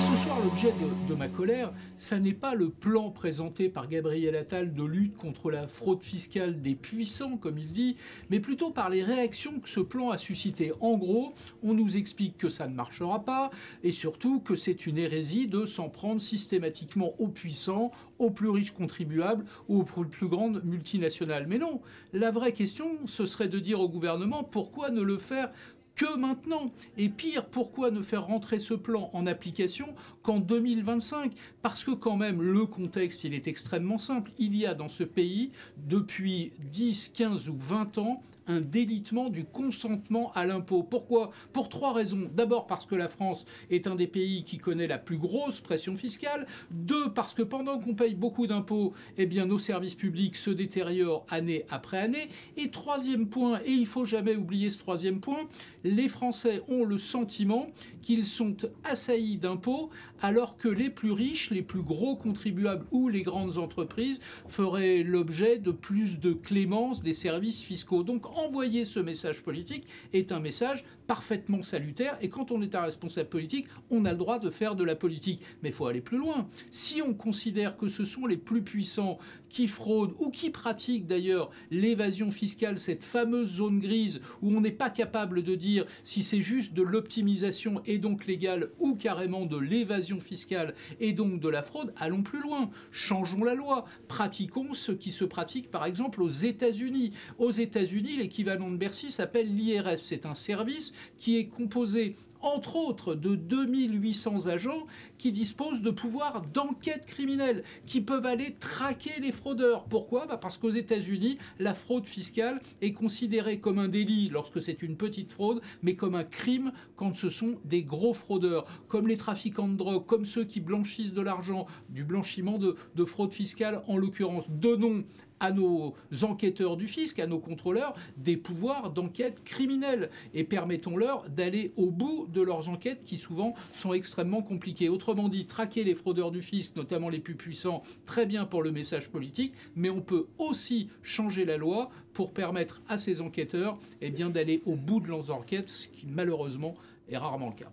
Ce soir, l'objet de ma colère, ça n'est pas le plan présenté par Gabriel Attal de lutte contre la fraude fiscale des puissants, comme il dit, mais plutôt par les réactions que ce plan a suscitées. En gros, on nous explique que ça ne marchera pas, et surtout que c'est une hérésie de s'en prendre systématiquement aux puissants, aux plus riches contribuables ou aux plus grandes multinationales. Mais non, la vraie question, ce serait de dire au gouvernement pourquoi ne le faire que maintenant. Et pire, pourquoi ne faire rentrer ce plan en application qu'en 2025 ? Parce que quand même, le contexte, il est extrêmement simple. Il y a dans ce pays, depuis 10, 15 ou 20 ans, un délitement du consentement à l'impôt. Pourquoi ? Pour trois raisons. D'abord parce que la France est un des pays qui connaît la plus grosse pression fiscale. Deux, parce que pendant qu'on paye beaucoup d'impôts, eh bien nos services publics se détériorent année après année. Et troisième point, et il ne faut jamais oublier ce troisième point, les Français ont le sentiment qu'ils sont assaillis d'impôts alors que les plus riches, les plus gros contribuables ou les grandes entreprises feraient l'objet de plus de clémence des services fiscaux. Donc envoyer ce message politique est un message parfaitement salutaire et quand on est un responsable politique, on a le droit de faire de la politique. Mais il faut aller plus loin. Si on considère que ce sont les plus puissants qui fraudent ou qui pratiquent d'ailleurs l'évasion fiscale, cette fameuse zone grise où on n'est pas capable de dire si c'est juste de l'optimisation et donc légale ou carrément de l'évasion fiscale et donc de la fraude, allons plus loin. Changeons la loi. Pratiquons ce qui se pratique par exemple aux États-Unis. Aux États-Unis, l'équivalent de Bercy s'appelle l'IRS. C'est un service qui est composé entre autres de 2800 agents qui disposent de pouvoirs d'enquête criminelle, qui peuvent aller traquer les fraudeurs. Pourquoi ? Parce qu'aux États-Unis, la fraude fiscale est considérée comme un délit lorsque c'est une petite fraude, mais comme un crime quand ce sont des gros fraudeurs, comme les trafiquants de drogue, comme ceux qui blanchissent de l'argent, du blanchiment de fraude fiscale en l'occurrence. Donnons à nos enquêteurs du fisc, à nos contrôleurs, des pouvoirs d'enquête criminelle et permettons-leur d'aller au bout de leurs enquêtes qui souvent sont extrêmement compliquées. Autrement dit, traquer les fraudeurs du fisc, notamment les plus puissants, très bien pour le message politique, mais on peut aussi changer la loi pour permettre à ces enquêteurs d'aller au bout de leurs enquêtes, ce qui malheureusement est rarement le cas.